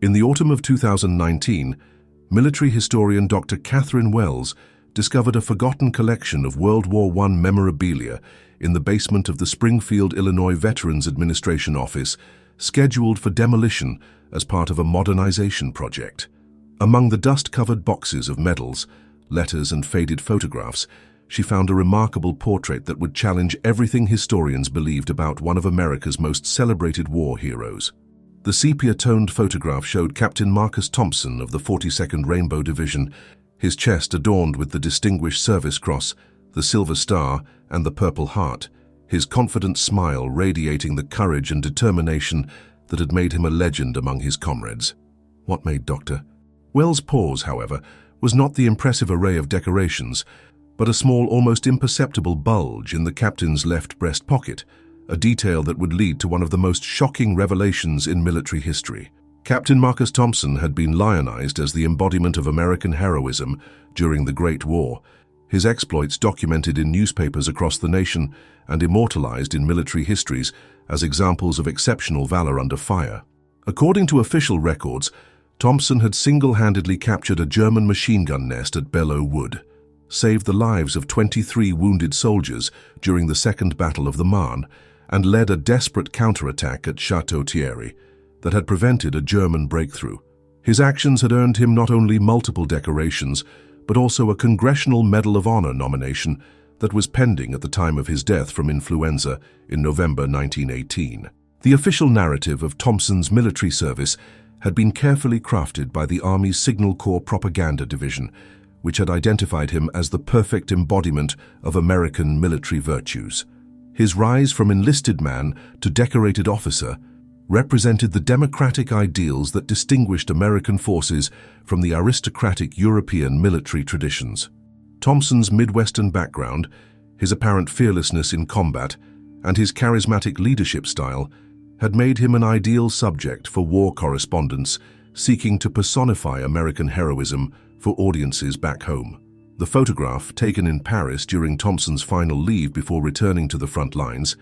In the autumn of 2019, military historian Dr. Catherine Wells discovered a forgotten collection of World War I memorabilia in the basement of the Springfield, Illinois Veterans Administration office, scheduled for demolition as part of a modernization project. Among the dust-covered boxes of medals, letters, and faded photographs, she found a remarkable portrait that would challenge everything historians believed about one of America's most celebrated war heroes. The sepia-toned photograph showed Captain Marcus Thompson of the 42nd Rainbow Division, his chest adorned with the Distinguished Service Cross, the Silver Star, and the Purple Heart, his confident smile radiating the courage and determination that had made him a legend among his comrades. What made Dr. Wells pause, however, was not the impressive array of decorations, but a small, almost imperceptible bulge in the captain's left breast pocket, a detail that would lead to one of the most shocking revelations in military history. Captain Marcus Thompson had been lionized as the embodiment of American heroism during the Great War, his exploits documented in newspapers across the nation and immortalized in military histories as examples of exceptional valor under fire. According to official records, Thompson had single-handedly captured a German machine gun nest at Belleau Wood, saved the lives of 23 wounded soldiers during the Second Battle of the Marne, and led a desperate counterattack at Château Thierry that had prevented a German breakthrough. His actions had earned him not only multiple decorations, but also a Congressional Medal of Honor nomination that was pending at the time of his death from influenza in November 1918. The official narrative of Thompson's military service had been carefully crafted by the Army's Signal Corps Propaganda Division, which had identified him as the perfect embodiment of American military virtues. His rise from enlisted man to decorated officer represented the democratic ideals that distinguished American forces from the aristocratic European military traditions. Thompson's Midwestern background, his apparent fearlessness in combat, and his charismatic leadership style had made him an ideal subject for war correspondents seeking to personify American heroism for audiences back home. The photograph, taken in Paris during Thompson's final leave before returning to the front lines,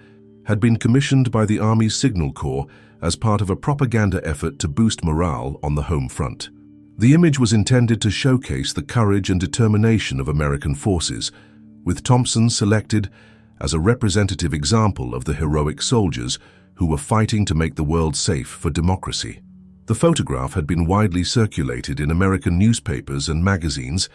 had been commissioned by the Army's Signal Corps as part of a propaganda effort to boost morale on the home front. The image was intended to showcase the courage and determination of American forces, with Thompson selected as a representative example of the heroic soldiers who were fighting to make the world safe for democracy. The photograph had been widely circulated in American newspapers and magazines,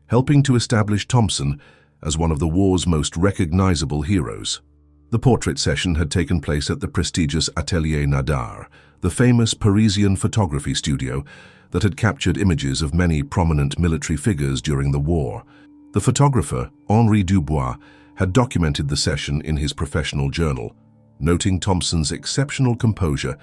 helping to establish Thompson as one of the war's most recognizable heroes. The portrait session had taken place at the prestigious Atelier Nadar, the famous Parisian photography studio that had captured images of many prominent military figures during the war. The photographer, Henri Dubois, had documented the session in his professional journal, noting Thompson's exceptional composure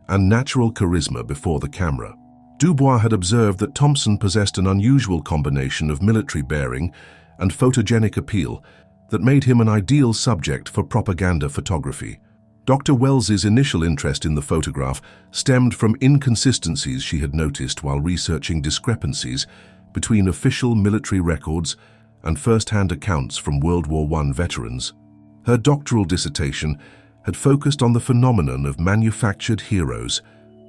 and natural charisma before the camera. Dubois had observed that Thompson possessed an unusual combination of military bearing and photogenic appeal that made him an ideal subject for propaganda photography. Dr. Wells's initial interest in the photograph stemmed from inconsistencies she had noticed while researching discrepancies between official military records and first-hand accounts from World War I veterans. Her doctoral dissertation had focused on the phenomenon of manufactured heroes,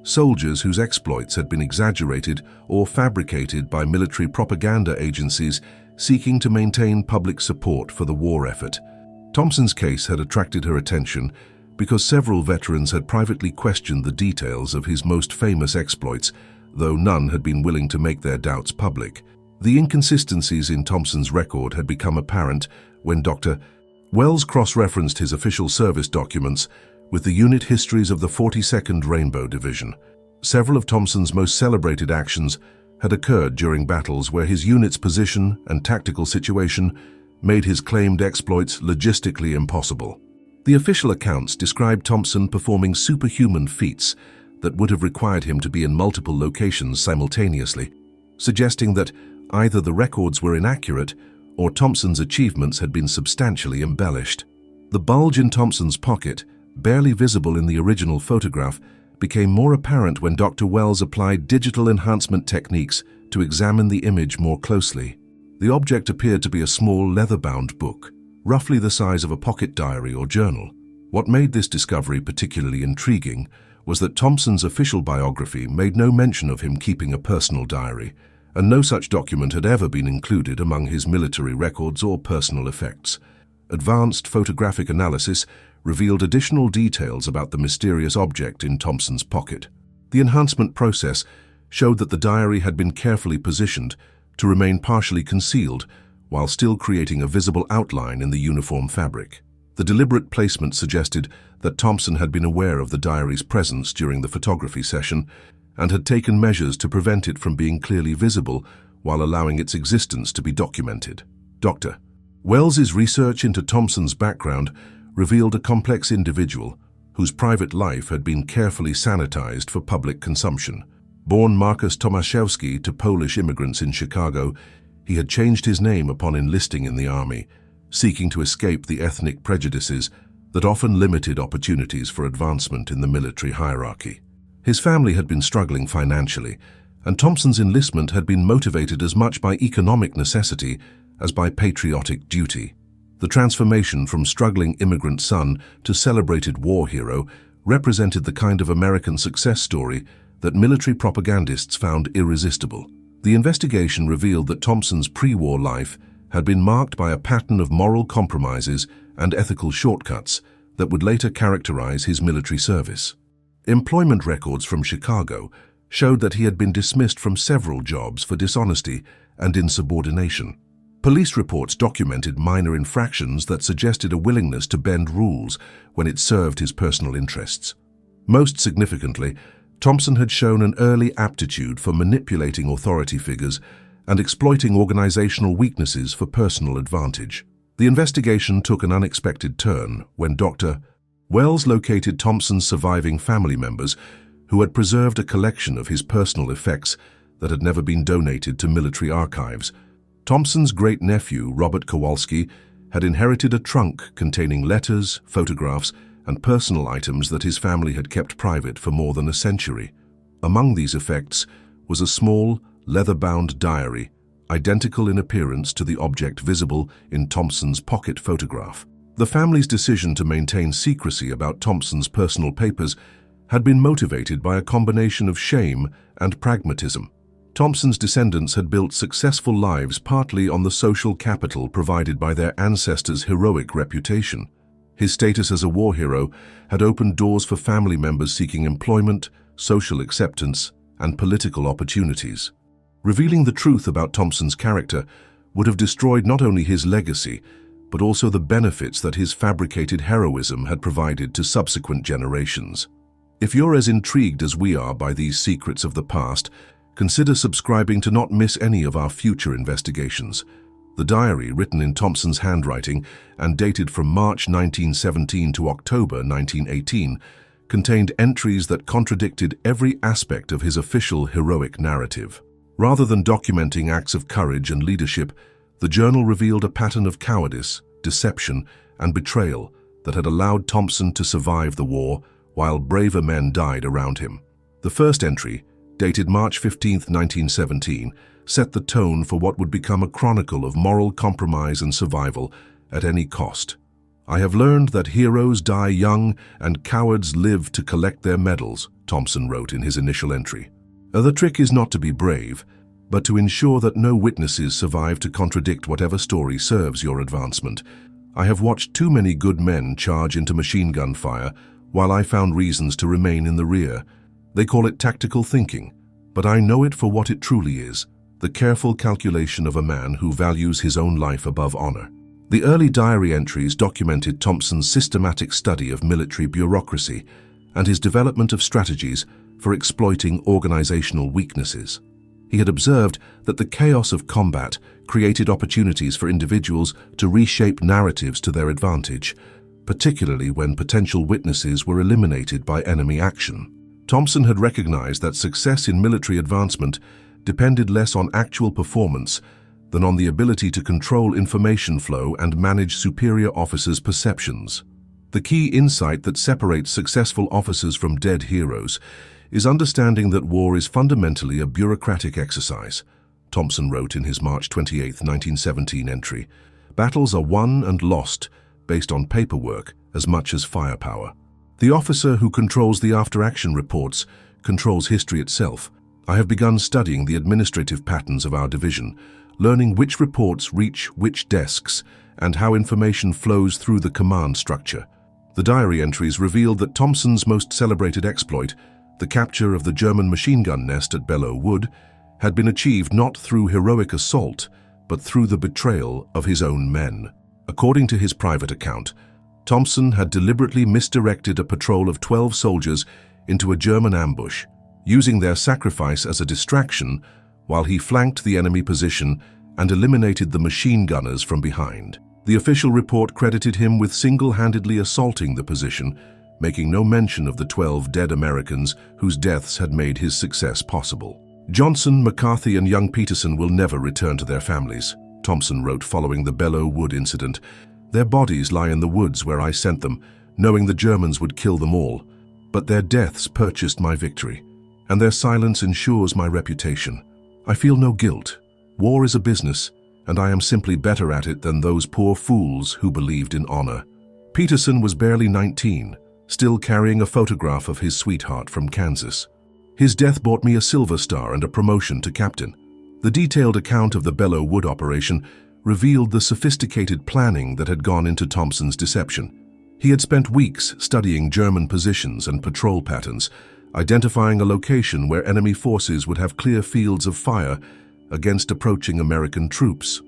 soldiers whose exploits had been exaggerated or fabricated by military propaganda agencies seeking to maintain public support for the war effort. Thompson's case had attracted her attention because several veterans had privately questioned the details of his most famous exploits, though none had been willing to make their doubts public. The inconsistencies in Thompson's record had become apparent when Dr. Wells cross-referenced his official service documents with the unit histories of the 42nd Rainbow Division. Several of Thompson's most celebrated actions had occurred during battles where his unit's position and tactical situation made his claimed exploits logistically impossible. The official accounts described Thompson performing superhuman feats that would have required him to be in multiple locations simultaneously, suggesting that either the records were inaccurate or Thompson's achievements had been substantially embellished. The bulge in Thompson's pocket, barely visible in the original photograph, became more apparent when Dr. Wells applied digital enhancement techniques to examine the image more closely. The object appeared to be a small leather-bound book, roughly the size of a pocket diary or journal. What made this discovery particularly intriguing was that Thompson's official biography made no mention of him keeping a personal diary, and no such document had ever been included among his military records or personal effects. Advanced photographic analysis revealed additional details about the mysterious object in Thompson's pocket. The enhancement process showed that the diary had been carefully positioned to remain partially concealed while still creating a visible outline in the uniform fabric. The deliberate placement suggested that Thompson had been aware of the diary's presence during the photography session and had taken measures to prevent it from being clearly visible while allowing its existence to be documented. Dr. Wells's research into Thompson's background revealed a complex individual whose private life had been carefully sanitized for public consumption. Born Markus Tomaszewski to Polish immigrants in Chicago, he had changed his name upon enlisting in the army, seeking to escape the ethnic prejudices that often limited opportunities for advancement in the military hierarchy. His family had been struggling financially, and Thompson's enlistment had been motivated as much by economic necessity as by patriotic duty. The transformation from struggling immigrant son to celebrated war hero represented the kind of American success story that military propagandists found irresistible. The investigation revealed that Thompson's pre-war life had been marked by a pattern of moral compromises and ethical shortcuts that would later characterize his military service. Employment records from Chicago showed that he had been dismissed from several jobs for dishonesty and insubordination. Police reports documented minor infractions that suggested a willingness to bend rules when it served his personal interests. Most significantly, Thompson had shown an early aptitude for manipulating authority figures and exploiting organizational weaknesses for personal advantage. The investigation took an unexpected turn when Dr. Wells located Thompson's surviving family members who had preserved a collection of his personal effects that had never been donated to military archives. Thompson's great-nephew, Robert Kowalski, had inherited a trunk containing letters, photographs, and personal items that his family had kept private for more than a century. Among these effects was a small, leather-bound diary, identical in appearance to the object visible in Thompson's pocket photograph. The family's decision to maintain secrecy about Thompson's personal papers had been motivated by a combination of shame and pragmatism. Thompson's descendants had built successful lives partly on the social capital provided by their ancestors' heroic reputation. His status as a war hero had opened doors for family members seeking employment, social acceptance, and political opportunities. Revealing the truth about Thompson's character would have destroyed not only his legacy, but also the benefits that his fabricated heroism had provided to subsequent generations. If you're as intrigued as we are by these secrets of the past, consider subscribing to not miss any of our future investigations. The diary, written in Thompson's handwriting and dated from March 1917 to October 1918, contained entries that contradicted every aspect of his official heroic narrative. Rather than documenting acts of courage and leadership, the journal revealed a pattern of cowardice, deception, and betrayal that had allowed Thompson to survive the war while braver men died around him. The first entry, dated March 15, 1917, set the tone for what would become a chronicle of moral compromise and survival at any cost. "I have learned that heroes die young and cowards live to collect their medals," Thompson wrote in his initial entry. The trick is not to be brave, but to ensure that no witnesses survive to contradict whatever story serves your advancement. "I have watched too many good men charge into machine gun fire, while I found reasons to remain in the rear. They call it tactical thinking, but I know it for what it truly is, the careful calculation of a man who values his own life above honor." The early diary entries documented Thompson's systematic study of military bureaucracy and his development of strategies for exploiting organizational weaknesses. He had observed that the chaos of combat created opportunities for individuals to reshape narratives to their advantage, particularly when potential witnesses were eliminated by enemy action. Thompson had recognized that success in military advancement depended less on actual performance than on the ability to control information flow and manage superior officers' perceptions. The key insight that separates successful officers from dead heroes is understanding that war is fundamentally a bureaucratic exercise. Thompson wrote in his March 28, 1917 entry, "Battles are won and lost based on paperwork as much as firepower." The officer who controls the after-action reports controls history itself. I have begun studying the administrative patterns of our division, learning which reports reach which desks and how information flows through the command structure. The diary entries revealed that Thompson's most celebrated exploit, the capture of the German machine gun nest at Belleau Wood, had been achieved not through heroic assault, but through the betrayal of his own men. According to his private account, Thompson had deliberately misdirected a patrol of 12 soldiers into a German ambush, using their sacrifice as a distraction while he flanked the enemy position and eliminated the machine gunners from behind. The official report credited him with single-handedly assaulting the position, making no mention of the 12 dead Americans whose deaths had made his success possible. "Johnson, McCarthy, and young Peterson will never return to their families," Thompson wrote following the Belleau Wood incident. "Their bodies lie in the woods where I sent them, knowing the Germans would kill them all. But their deaths purchased my victory, and their silence ensures my reputation. I feel no guilt. War is a business, and I am simply better at it than those poor fools who believed in honor." Peterson was barely 19, still carrying a photograph of his sweetheart from Kansas. "His death bought me a Silver Star and a promotion to captain." The detailed account of the Belleau Wood operation revealed the sophisticated planning that had gone into Thompson's deception. He had spent weeks studying German positions and patrol patterns, identifying a location where enemy forces would have clear fields of fire against approaching American troops.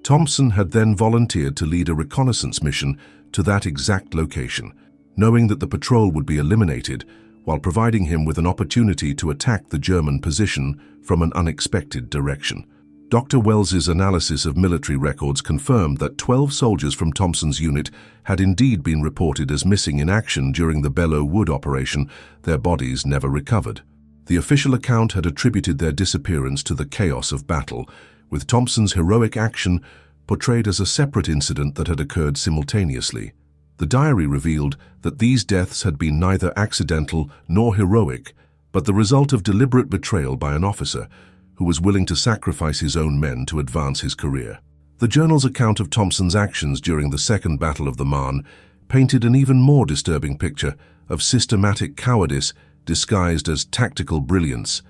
Thompson had then volunteered to lead a reconnaissance mission to that exact location, knowing that the patrol would be eliminated while providing him with an opportunity to attack the German position from an unexpected direction. Dr. Wells's analysis of military records confirmed that 12 soldiers from Thompson's unit had indeed been reported as missing in action during the Belleau Wood operation, their bodies never recovered. The official account had attributed their disappearance to the chaos of battle, with Thompson's heroic action portrayed as a separate incident that had occurred simultaneously. The diary revealed that these deaths had been neither accidental nor heroic, but the result of deliberate betrayal by an officer who was willing to sacrifice his own men to advance his career. The journal's account of Thompson's actions during the Second Battle of the Marne painted an even more disturbing picture of systematic cowardice disguised as tactical brilliance.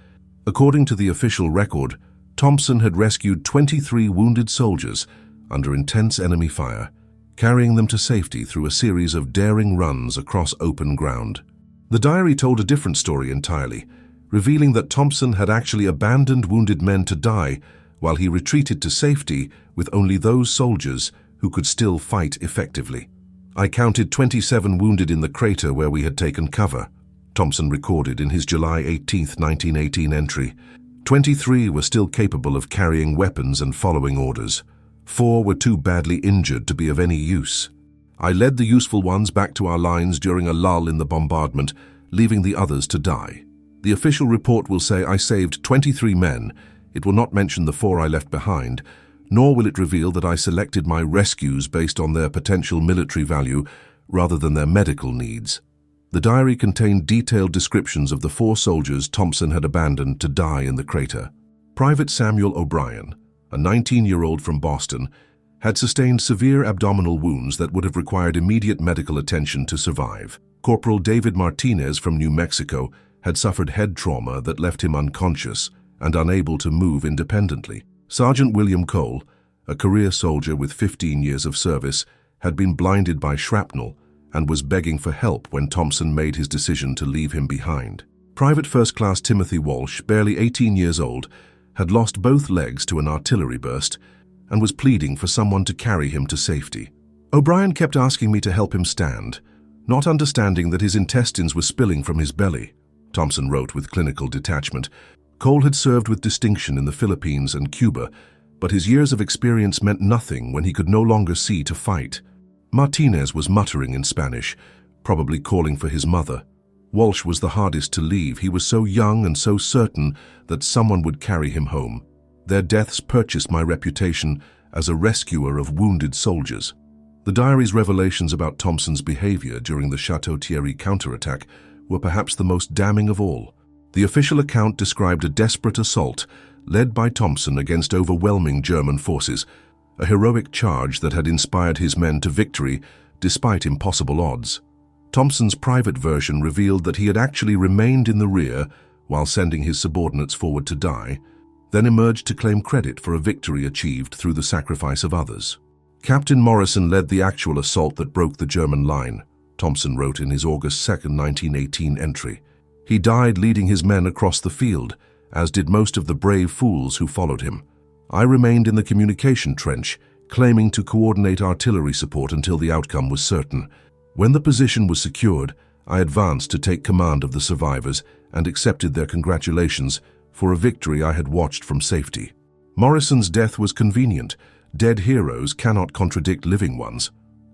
According to the official record, Thompson had rescued 23 wounded soldiers under intense enemy fire, carrying them to safety through a series of daring runs across open ground. The diary told a different story entirely, revealing that Thompson had actually abandoned wounded men to die while he retreated to safety with only those soldiers who could still fight effectively. "I counted 27 wounded in the crater where we had taken cover," Thompson recorded in his July 18, 1918 entry. 23 were still capable of carrying weapons and following orders. 4 were too badly injured to be of any use. "I led the useful ones back to our lines during a lull in the bombardment, leaving the others to die." The official report will say I saved 23 men. It will not mention the 4 I left behind, nor will it reveal that I selected my rescues based on their potential military value rather than their medical needs. The diary contained detailed descriptions of the 4 soldiers Thompson had abandoned to die in the crater. Private Samuel O'Brien, a 19-year-old from Boston, had sustained severe abdominal wounds that would have required immediate medical attention to survive. Corporal David Martinez from New Mexico had suffered head trauma that left him unconscious and unable to move independently. Sergeant William Cole, a career soldier with 15 years of service, had been blinded by shrapnel and was begging for help when Thompson made his decision to leave him behind. Private First Class Timothy Walsh, barely 18 years old, had lost both legs to an artillery burst and was pleading for someone to carry him to safety. "O'Brien kept asking me to help him stand, not understanding that his intestines were spilling from his belly," Thompson wrote with clinical detachment. Cole had served with distinction in the Philippines and Cuba, but his years of experience meant nothing when he could no longer see to fight. Martinez was muttering in Spanish, probably calling for his mother. Walsh was the hardest to leave. He was so young and so certain that someone would carry him home. Their deaths purchased my reputation as a rescuer of wounded soldiers. The diary's revelations about Thompson's behavior during the Chateau Thierry counterattack were perhaps the most damning of all. The official account described a desperate assault led by Thompson against overwhelming German forces, a heroic charge that had inspired his men to victory despite impossible odds. Thompson's private version revealed that he had actually remained in the rear while sending his subordinates forward to die, then emerged to claim credit for a victory achieved through the sacrifice of others. Captain Morrison led the actual assault that broke the German line, Thompson wrote in his August 2, 1918 entry. He died leading his men across the field, as did most of the brave fools who followed him. I remained in the communication trench, claiming to coordinate artillery support until the outcome was certain. When the position was secured, I advanced to take command of the survivors and accepted their congratulations for a victory I had watched from safety. Morrison's death was convenient. Dead heroes cannot contradict living ones.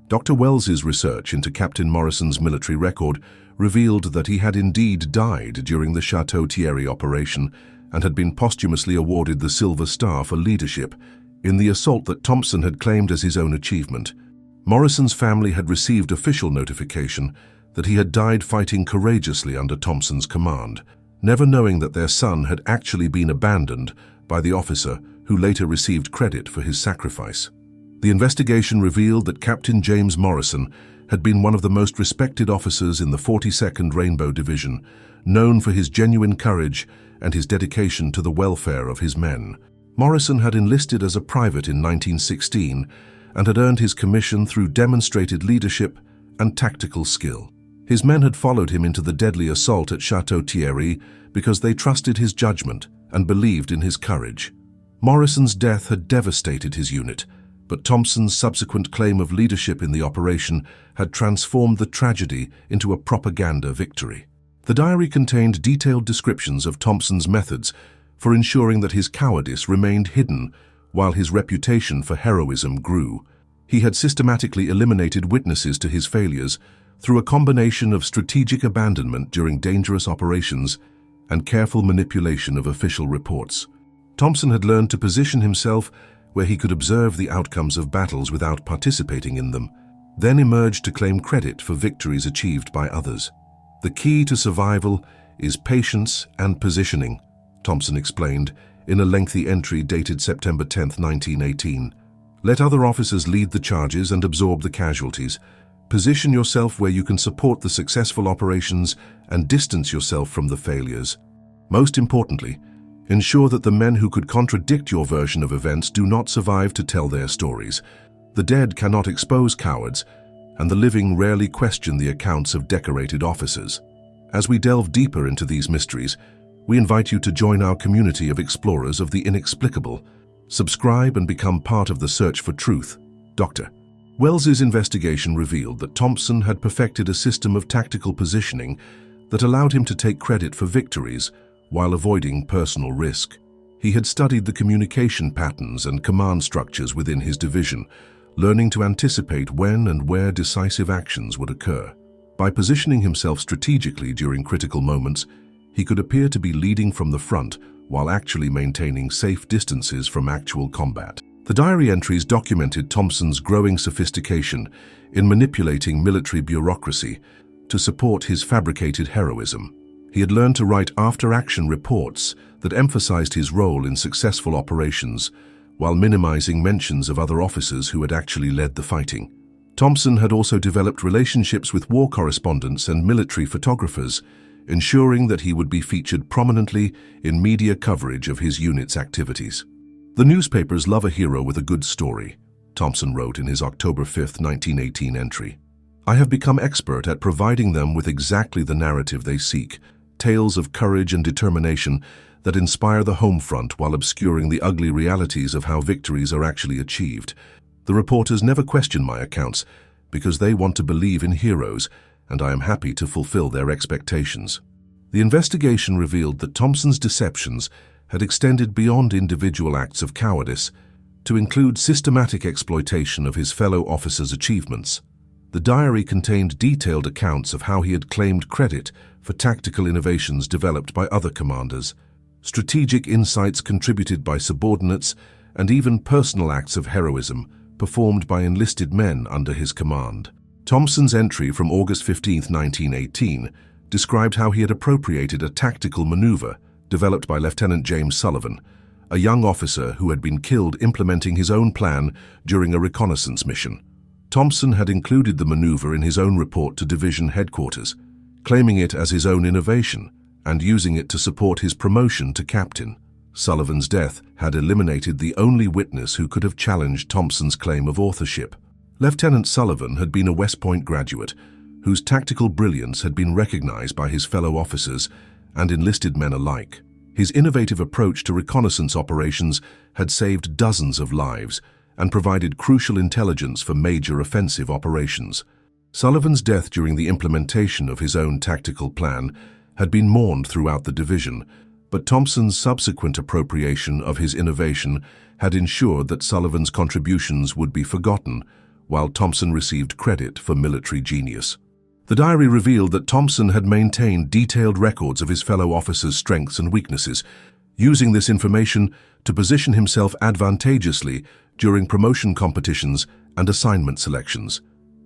Dr. Wells's research into Captain Morrison's military record revealed that he had indeed died during the Chateau Thierry operation and had been posthumously awarded the Silver Star for leadership in the assault that Thompson had claimed as his own achievement. Morrison's family had received official notification that he had died fighting courageously under Thompson's command, never knowing that their son had actually been abandoned by the officer who later received credit for his sacrifice. The investigation revealed that Captain James Morrison had been one of the most respected officers in the 42nd Rainbow Division, known for his genuine courage and his dedication to the welfare of his men. Morrison had enlisted as a private in 1916 and had earned his commission through demonstrated leadership and tactical skill. His men had followed him into the deadly assault at Chateau Thierry because they trusted his judgment and believed in his courage. Morrison's death had devastated his unit, but Thompson's subsequent claim of leadership in the operation had transformed the tragedy into a propaganda victory. The diary contained detailed descriptions of Thompson's methods for ensuring that his cowardice remained hidden while his reputation for heroism grew. He had systematically eliminated witnesses to his failures through a combination of strategic abandonment during dangerous operations and careful manipulation of official reports. Thompson had learned to position himself where he could observe the outcomes of battles without participating in them, then emerged to claim credit for victories achieved by others. The key to survival is patience and positioning, Thompson explained in a lengthy entry dated September 10, 1918. Let other officers lead the charges and absorb the casualties. Position yourself where you can support the successful operations and distance yourself from the failures. Most importantly, ensure that the men who could contradict your version of events do not survive to tell their stories. The dead cannot expose cowards, and the living rarely question the accounts of decorated officers. As we delve deeper into these mysteries, we invite you to join our community of explorers of the inexplicable. Subscribe and become part of the search for truth. Dr. Wells's investigation revealed that Thompson had perfected a system of tactical positioning that allowed him to take credit for victories while avoiding personal risk. He had studied the communication patterns and command structures within his division, learning to anticipate when and where decisive actions would occur. By positioning himself strategically during critical moments, he could appear to be leading from the front while actually maintaining safe distances from actual combat. The diary entries documented Thompson's growing sophistication in manipulating military bureaucracy to support his fabricated heroism. He had learned to write after-action reports that emphasized his role in successful operations while minimizing mentions of other officers who had actually led the fighting. Thompson had also developed relationships with war correspondents and military photographers, ensuring that he would be featured prominently in media coverage of his unit's activities. The newspapers love a hero with a good story, Thompson wrote in his October 5, 1918 entry. I have become expert at providing them with exactly the narrative they seek, tales of courage and determination that inspire the home front while obscuring the ugly realities of how victories are actually achieved. The reporters never question my accounts because they want to believe in heroes, and I am happy to fulfill their expectations. The investigation revealed that Thompson's deceptions had extended beyond individual acts of cowardice to include systematic exploitation of his fellow officers' achievements. The diary contained detailed accounts of how he had claimed credit for tactical innovations developed by other commanders, strategic insights contributed by subordinates, and even personal acts of heroism performed by enlisted men under his command. Thompson's entry from August 15, 1918, described how he had appropriated a tactical maneuver developed by Lieutenant James Sullivan, a young officer who had been killed implementing his own plan during a reconnaissance mission. Thompson had included the maneuver in his own report to division headquarters, claiming it as his own innovation and using it to support his promotion to captain. Sullivan's death had eliminated the only witness who could have challenged Thompson's claim of authorship. Lieutenant Sullivan had been a West Point graduate whose tactical brilliance had been recognized by his fellow officers and enlisted men alike. His innovative approach to reconnaissance operations had saved dozens of lives and provided crucial intelligence for major offensive operations. Sullivan's death during the implementation of his own tactical plan had been mourned throughout the division, but Thompson's subsequent appropriation of his innovation had ensured that Sullivan's contributions would be forgotten, while Thompson received credit for military genius. The diary revealed that Thompson had maintained detailed records of his fellow officers' strengths and weaknesses, using this information to position himself advantageously during promotion competitions and assignment selections.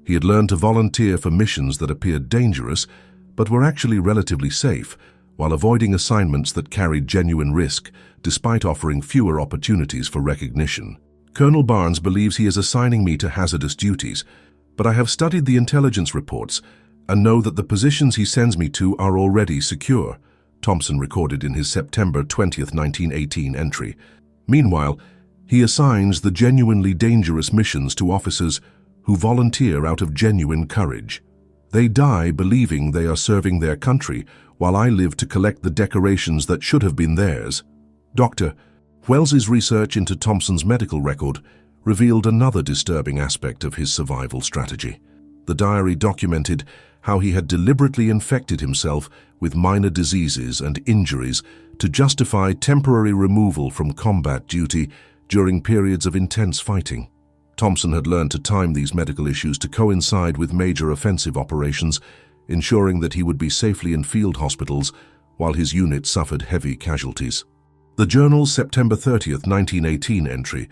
He had learned to volunteer for missions that appeared dangerous, but were actually relatively safe, while avoiding assignments that carried genuine risk, despite offering fewer opportunities for recognition. Colonel Barnes believes he is assigning me to hazardous duties, but I have studied the intelligence reports and know that the positions he sends me to are already secure, Thompson recorded in his September 20, 1918 entry. Meanwhile, he assigns the genuinely dangerous missions to officers who volunteer out of genuine courage. They die believing they are serving their country, while I live to collect the decorations that should have been theirs. Dr. Wells's research into Thompson's medical record revealed another disturbing aspect of his survival strategy. The diary documented how he had deliberately infected himself with minor diseases and injuries to justify temporary removal from combat duty during periods of intense fighting. Thompson had learned to time these medical issues to coincide with major offensive operations, ensuring that he would be safely in field hospitals while his unit suffered heavy casualties. The journal's September 30, 1918 entry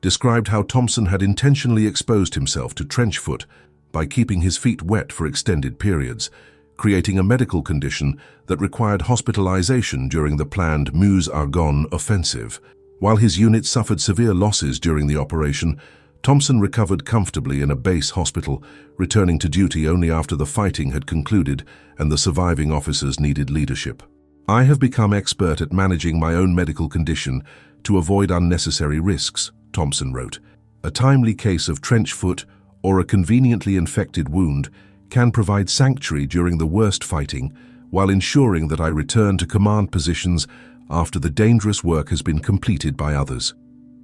described how Thompson had intentionally exposed himself to trench foot by keeping his feet wet for extended periods, creating a medical condition that required hospitalization during the planned Meuse-Argonne offensive. While his unit suffered severe losses during the operation, Thompson recovered comfortably in a base hospital, returning to duty only after the fighting had concluded and the surviving officers needed leadership. I have become expert at managing my own medical condition to avoid unnecessary risks, Thompson wrote. A timely case of trench foot or a conveniently infected wound can provide sanctuary during the worst fighting, while ensuring that I return to command positions after the dangerous work has been completed by others.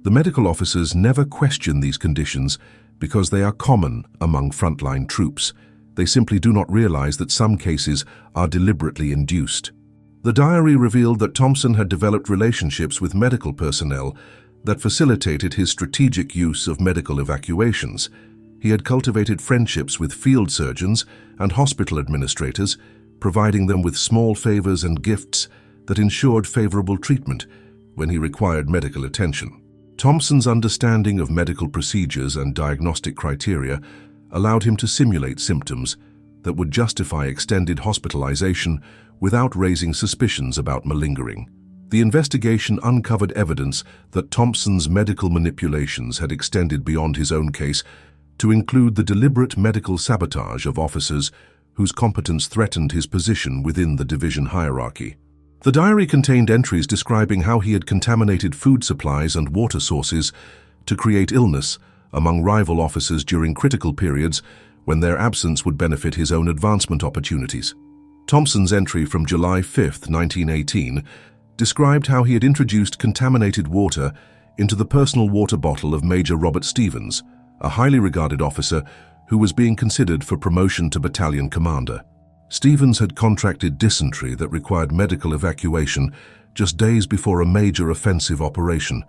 The medical officers never question these conditions because they are common among frontline troops. They simply do not realize that some cases are deliberately induced. The diary revealed that Thompson had developed relationships with medical personnel that facilitated his strategic use of medical evacuations. He had cultivated friendships with field surgeons and hospital administrators, providing them with small favors and gifts that ensured favorable treatment when he required medical attention. Thompson's understanding of medical procedures and diagnostic criteria allowed him to simulate symptoms that would justify extended hospitalization without raising suspicions about malingering. The investigation uncovered evidence that Thompson's medical manipulations had extended beyond his own case to include the deliberate medical sabotage of officers whose competence threatened his position within the division hierarchy. The diary contained entries describing how he had contaminated food supplies and water sources to create illness among rival officers during critical periods when their absence would benefit his own advancement opportunities. Thompson's entry from July 5, 1918, described how he had introduced contaminated water into the personal water bottle of Major Robert Stevens, a highly regarded officer who was being considered for promotion to battalion commander. Stevens had contracted dysentery that required medical evacuation just days before a major offensive operation,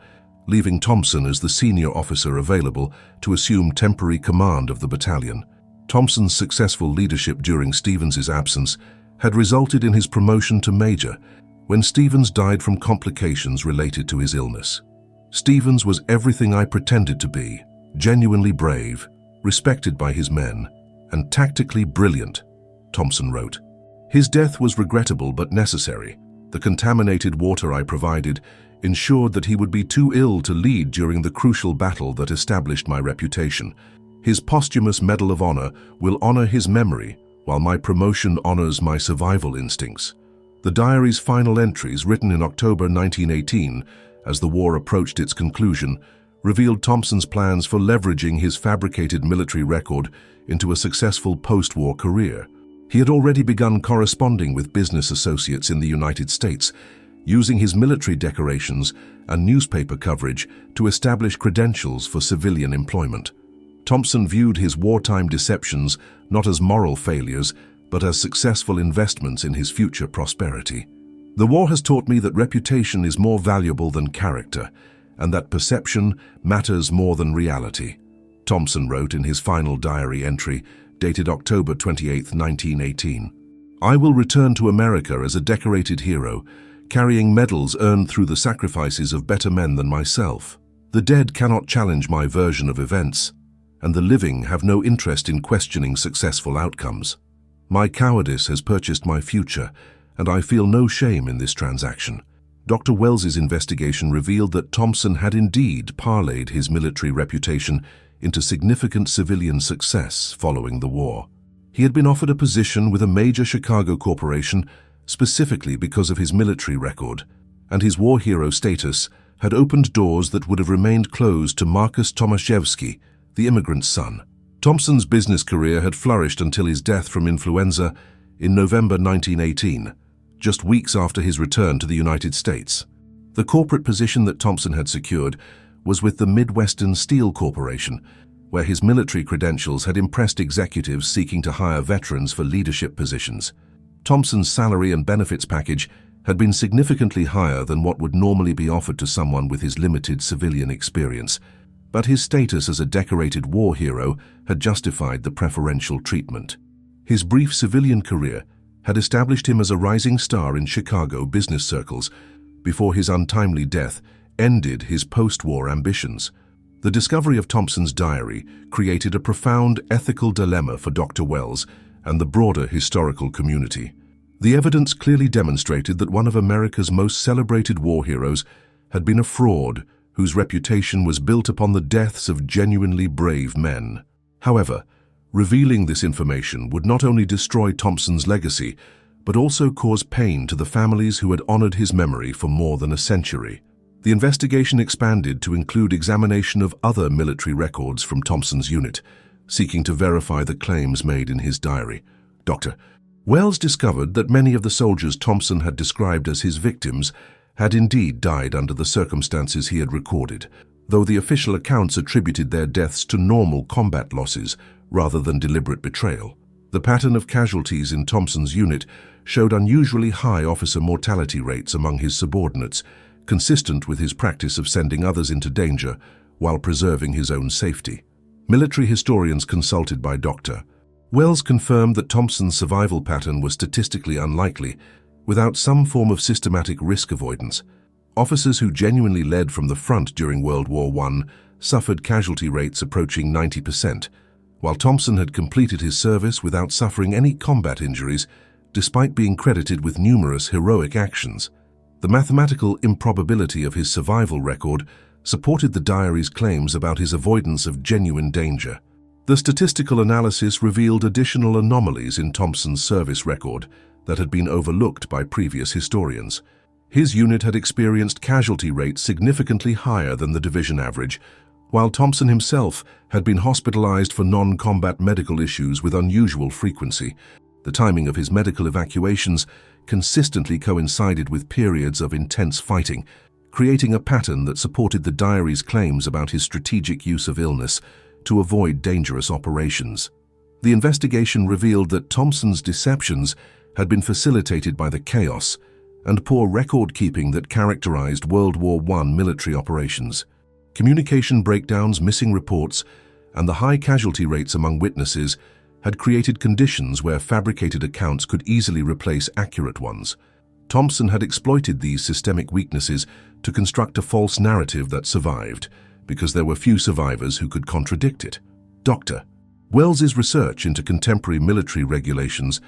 leaving Thompson as the senior officer available to assume temporary command of the battalion. Thompson's successful leadership during Stevens's absence had resulted in his promotion to major when Stevens died from complications related to his illness. Stevens was everything I pretended to be: genuinely brave, respected by his men, and tactically brilliant, Thompson wrote. His death was regrettable but necessary. The contaminated water I provided ensured that he would be too ill to lead during the crucial battle that established my reputation. His posthumous Medal of Honor will honor his memory, while my promotion honors my survival instincts. The diary's final entries, written in October 1918, as the war approached its conclusion, revealed Thompson's plans for leveraging his fabricated military record into a successful post-war career. He had already begun corresponding with business associates in the United States, using his military decorations and newspaper coverage to establish credentials for civilian employment. Thompson viewed his wartime deceptions not as moral failures, but as successful investments in his future prosperity. The war has taught me that reputation is more valuable than character, and that perception matters more than reality, Thompson wrote in his final diary entry, dated October 28, 1918. I will return to America as a decorated hero, carrying medals earned through the sacrifices of better men than myself. The dead cannot challenge my version of events, and the living have no interest in questioning successful outcomes. My cowardice has purchased my future, and I feel no shame in this transaction. Dr. Wells's investigation revealed that Thompson had indeed parlayed his military reputation into significant civilian success following the war. He had been offered a position with a major Chicago corporation specifically because of his military record, and his war hero status had opened doors that would have remained closed to Marcus Tomaszewski, the immigrant's son. Thompson's business career had flourished until his death from influenza in November 1918, just weeks after his return to the United States. The corporate position that Thompson had secured was with the Midwestern Steel Corporation, where his military credentials had impressed executives seeking to hire veterans for leadership positions. Thompson's salary and benefits package had been significantly higher than what would normally be offered to someone with his limited civilian experience, but his status as a decorated war hero had justified the preferential treatment. His brief civilian career had established him as a rising star in Chicago business circles before his untimely death ended his post-war ambitions. The discovery of Thompson's diary created a profound ethical dilemma for Dr. Wells and the broader historical community. The evidence clearly demonstrated that one of America's most celebrated war heroes had been a fraud whose reputation was built upon the deaths of genuinely brave men. However, revealing this information would not only destroy Thompson's legacy, but also cause pain to the families who had honored his memory for more than a century. The investigation expanded to include examination of other military records from Thompson's unit, seeking to verify the claims made in his diary. Dr. Wells discovered that many of the soldiers Thompson had described as his victims had indeed died under the circumstances he had recorded, though the official accounts attributed their deaths to normal combat losses rather than deliberate betrayal. The pattern of casualties in Thompson's unit showed unusually high officer mortality rates among his subordinates, consistent with his practice of sending others into danger while preserving his own safety. Military historians consulted by Dr. Wells confirmed that Thompson's survival pattern was statistically unlikely without some form of systematic risk avoidance. Officers who genuinely led from the front during World War I suffered casualty rates approaching 90%, while Thompson had completed his service without suffering any combat injuries, despite being credited with numerous heroic actions. The mathematical improbability of his survival record supported the diary's claims about his avoidance of genuine danger. The statistical analysis revealed additional anomalies in Thompson's service record that had been overlooked by previous historians. His unit had experienced casualty rates significantly higher than the division average, while Thompson himself had been hospitalized for non-combat medical issues with unusual frequency. The timing of his medical evacuations consistently coincided with periods of intense fighting, creating a pattern that supported the diary's claims about his strategic use of illness to avoid dangerous operations. The investigation revealed that Thompson's deceptions had been facilitated by the chaos and poor record-keeping that characterized World War I military operations. Communication breakdowns, missing reports, and the high casualty rates among witnesses had created conditions where fabricated accounts could easily replace accurate ones. Thompson had exploited these systemic weaknesses to construct a false narrative that survived, because there were few survivors who could contradict it. Dr. Wells's research into contemporary military regulations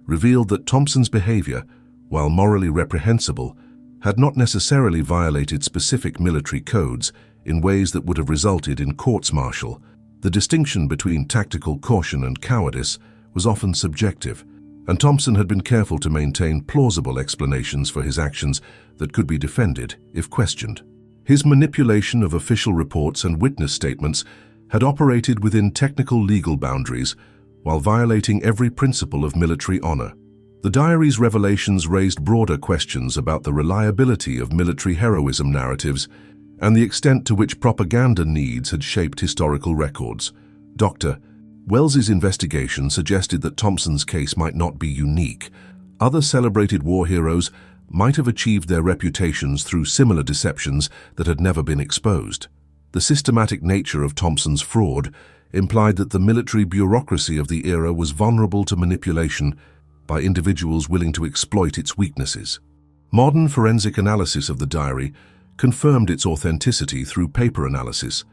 revealed that Thompson's behavior, while morally reprehensible, had not necessarily violated specific military codes in ways that would have resulted in courts-martial. The distinction between tactical caution and cowardice was often subjective, and Thompson had been careful to maintain plausible explanations for his actions that could be defended if questioned. His manipulation of official reports and witness statements had operated within technical legal boundaries while violating every principle of military honor. The diary's revelations raised broader questions about the reliability of military heroism narratives and the extent to which propaganda needs had shaped historical records. Dr. Wells's investigation suggested that Thompson's case might not be unique. Other celebrated war heroes might have achieved their reputations through similar deceptions that had never been exposed. The systematic nature of Thompson's fraud implied that the military bureaucracy of the era was vulnerable to manipulation by individuals willing to exploit its weaknesses. Modern forensic analysis of the diary confirmed its authenticity through paper analysis,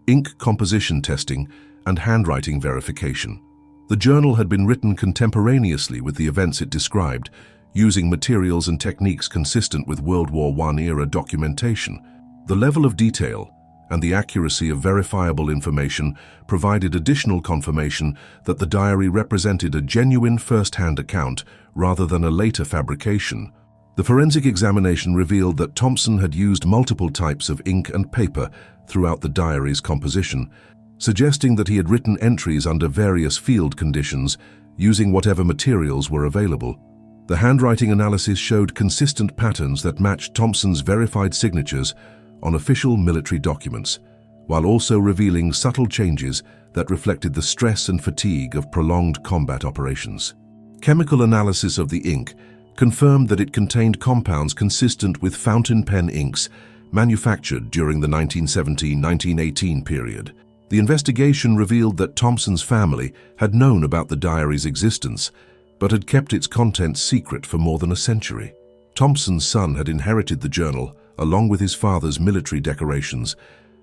ink composition testing, and handwriting verification. The journal had been written contemporaneously with the events it described, using materials and techniques consistent with World War I era documentation. The level of detail and the accuracy of verifiable information provided additional confirmation that the diary represented a genuine first-hand account rather than a later fabrication. The forensic examination revealed that Thompson had used multiple types of ink and paper throughout the diary's composition, suggesting that he had written entries under various field conditions using whatever materials were available. The handwriting analysis showed consistent patterns that matched Thompson's verified signatures on official military documents, while also revealing subtle changes that reflected the stress and fatigue of prolonged combat operations. Chemical analysis of the ink confirmed that it contained compounds consistent with fountain pen inks manufactured during the 1917-1918 period. The investigation revealed that Thompson's family had known about the diary's existence, but had kept its contents secret for more than a century. Thompson's son had inherited the journal, along with his father's military decorations,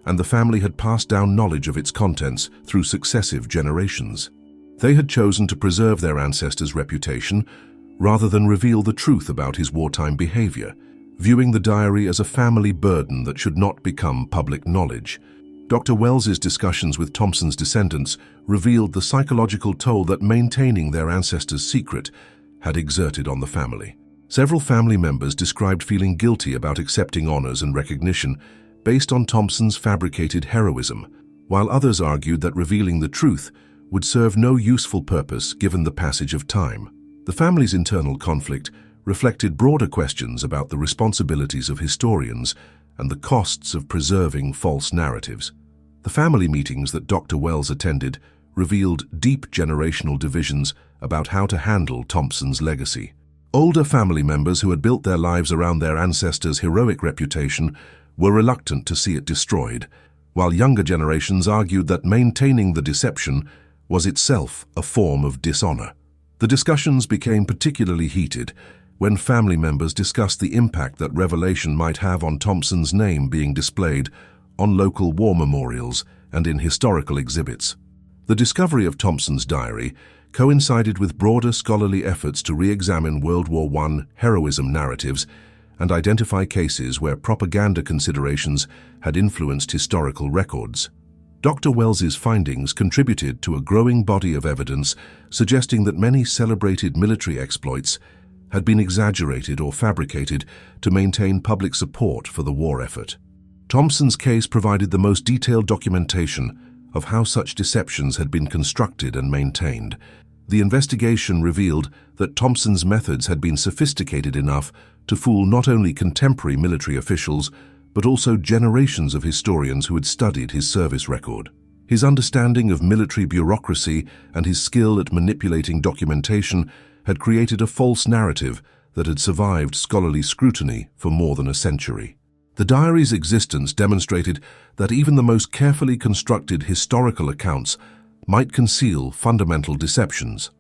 and the family had passed down knowledge of its contents through successive generations. They had chosen to preserve their ancestors' reputation rather than reveal the truth about his wartime behavior, viewing the diary as a family burden that should not become public knowledge. Dr. Wells's discussions with Thompson's descendants revealed the psychological toll that maintaining their ancestors' secret had exerted on the family. Several family members described feeling guilty about accepting honors and recognition based on Thompson's fabricated heroism, while others argued that revealing the truth would serve no useful purpose given the passage of time. The family's internal conflict reflected broader questions about the responsibilities of historians and the costs of preserving false narratives. The family meetings that Dr. Wells attended revealed deep generational divisions about how to handle Thompson's legacy. Older family members who had built their lives around their ancestors' heroic reputation were reluctant to see it destroyed, while younger generations argued that maintaining the deception was itself a form of dishonor. The discussions became particularly heated when family members discussed the impact that revelation might have on Thompson's name being displayed on local war memorials and in historical exhibits. The discovery of Thompson's diary coincided with broader scholarly efforts to re-examine World War I heroism narratives and identify cases where propaganda considerations had influenced historical records. Dr. Wells's findings contributed to a growing body of evidence suggesting that many celebrated military exploits had been exaggerated or fabricated to maintain public support for the war effort. Thompson's case provided the most detailed documentation of how such deceptions had been constructed and maintained. The investigation revealed that Thompson's methods had been sophisticated enough to fool not only contemporary military officials, but also generations of historians who had studied his service record. His understanding of military bureaucracy and his skill at manipulating documentation had created a false narrative that had survived scholarly scrutiny for more than a century. The diary's existence demonstrated that even the most carefully constructed historical accounts might conceal fundamental deceptions.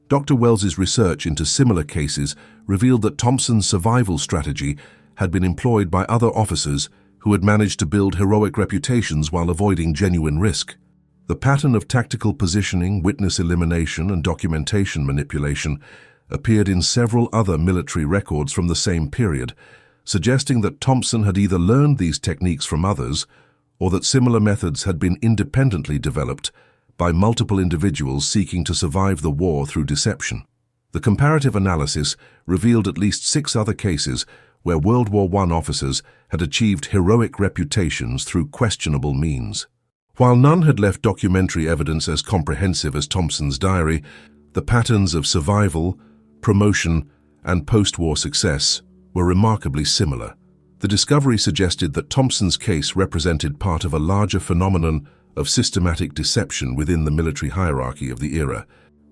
Dr. Wells's research into similar cases revealed that Thompson's survival strategy had been employed by other officers who had managed to build heroic reputations while avoiding genuine risk. The pattern of tactical positioning, witness elimination, and documentation manipulation appeared in several other military records from the same period, suggesting that Thompson had either learned these techniques from others or that similar methods had been independently developed by multiple individuals seeking to survive the war through deception. The comparative analysis revealed at least 6 other cases where World War I officers had achieved heroic reputations through questionable means. While none had left documentary evidence as comprehensive as Thompson's diary, the patterns of survival, promotion, and post-war success were remarkably similar. The discovery suggested that Thompson's case represented part of a larger phenomenon of systematic deception within the military hierarchy of the era.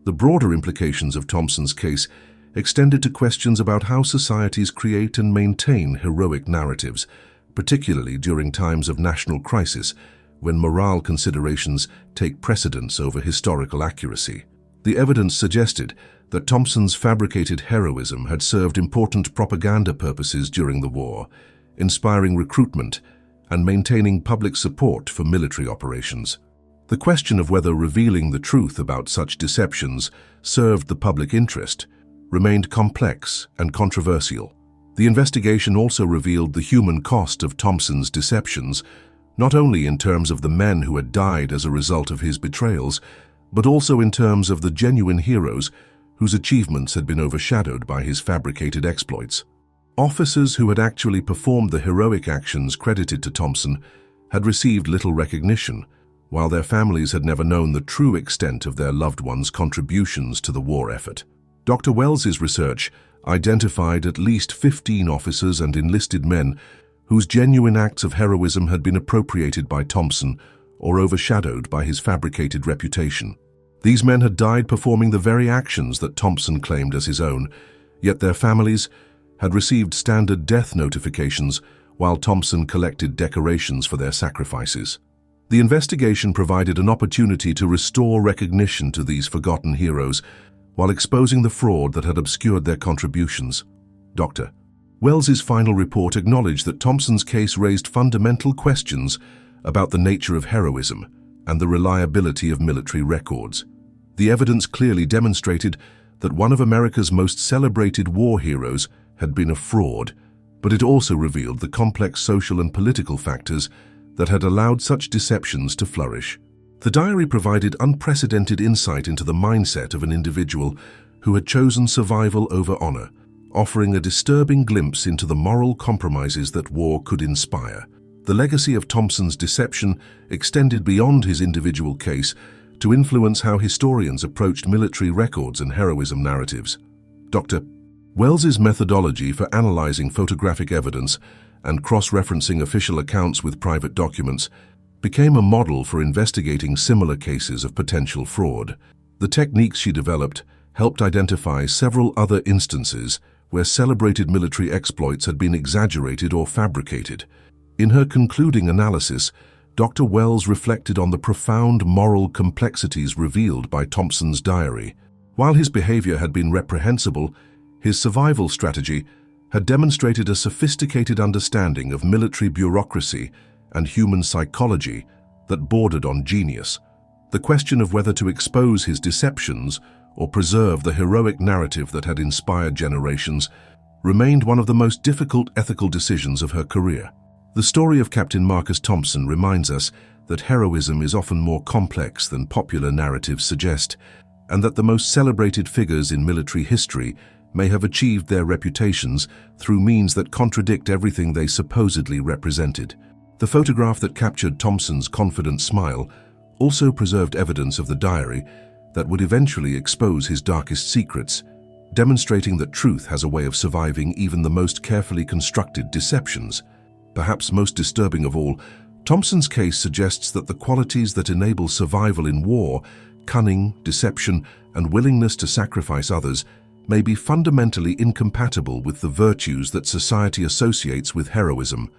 The broader implications of Thompson's case extended to questions about how societies create and maintain heroic narratives, particularly during times of national crisis, when morale considerations take precedence over historical accuracy. The evidence suggested that Thompson's fabricated heroism had served important propaganda purposes during the war, inspiring recruitment and maintaining public support for military operations. The question of whether revealing the truth about such deceptions served the public interest remained complex and controversial. The investigation also revealed the human cost of Thompson's deceptions, not only in terms of the men who had died as a result of his betrayals, but also in terms of the genuine heroes whose achievements had been overshadowed by his fabricated exploits. Officers who had actually performed the heroic actions credited to Thompson had received little recognition, while their families had never known the true extent of their loved ones' contributions to the war effort. Dr. Wells's research identified at least 15 officers and enlisted men whose genuine acts of heroism had been appropriated by Thompson or overshadowed by his fabricated reputation. These men had died performing the very actions that Thompson claimed as his own, yet their families had received standard death notifications while Thompson collected decorations for their sacrifices. The investigation provided an opportunity to restore recognition to these forgotten heroes while exposing the fraud that had obscured their contributions. Dr. Wells's final report acknowledged that Thompson's case raised fundamental questions about the nature of heroism and the reliability of military records. The evidence clearly demonstrated that one of America's most celebrated war heroes had been a fraud, but it also revealed the complex social and political factors that had allowed such deceptions to flourish. The diary provided unprecedented insight into the mindset of an individual who had chosen survival over honor, offering a disturbing glimpse into the moral compromises that war could inspire. The legacy of Thompson's deception extended beyond his individual case to influence how historians approached military records and heroism narratives. Dr. Wells's methodology for analyzing photographic evidence and cross-referencing official accounts with private documents became a model for investigating similar cases of potential fraud. The techniques she developed helped identify several other instances where celebrated military exploits had been exaggerated or fabricated. In her concluding analysis, Dr. Wells reflected on the profound moral complexities revealed by Thompson's diary. While his behavior had been reprehensible, his survival strategy had demonstrated a sophisticated understanding of military bureaucracy and human psychology that bordered on genius. The question of whether to expose his deceptions or preserve the heroic narrative that had inspired generations remained one of the most difficult ethical decisions of her career. The story of Captain Marcus Thompson reminds us that heroism is often more complex than popular narratives suggest, and that the most celebrated figures in military history may have achieved their reputations through means that contradict everything they supposedly represented. The photograph that captured Thompson's confident smile also preserved evidence of the diary that would eventually expose his darkest secrets, demonstrating that truth has a way of surviving even the most carefully constructed deceptions. Perhaps most disturbing of all, Thompson's case suggests that the qualities that enable survival in war, cunning, deception, and willingness to sacrifice others, may be fundamentally incompatible with the virtues that society associates with heroism.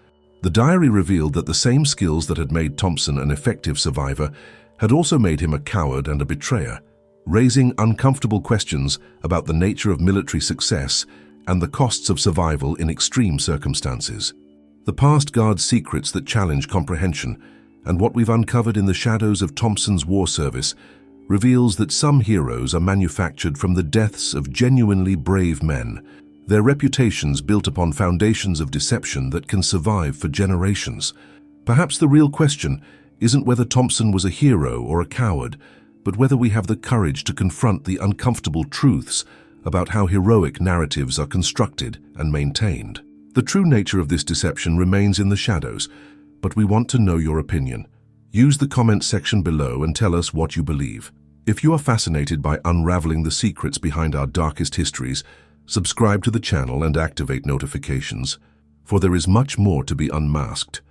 The diary revealed that the same skills that had made Thompson an effective survivor had also made him a coward and a betrayer, raising uncomfortable questions about the nature of military success and the costs of survival in extreme circumstances. The past guards secrets that challenge comprehension, and what we've uncovered in the shadows of Thompson's war service reveals that some heroes are manufactured from the deaths of genuinely brave men, their reputations built upon foundations of deception that can survive for generations. Perhaps the real question isn't whether Thompson was a hero or a coward, but whether we have the courage to confront the uncomfortable truths about how heroic narratives are constructed and maintained. The true nature of this deception remains in the shadows, but we want to know your opinion. Use the comment section below and tell us what you believe. If you are fascinated by unraveling the secrets behind our darkest histories, subscribe to the channel and activate notifications, for there is much more to be unmasked.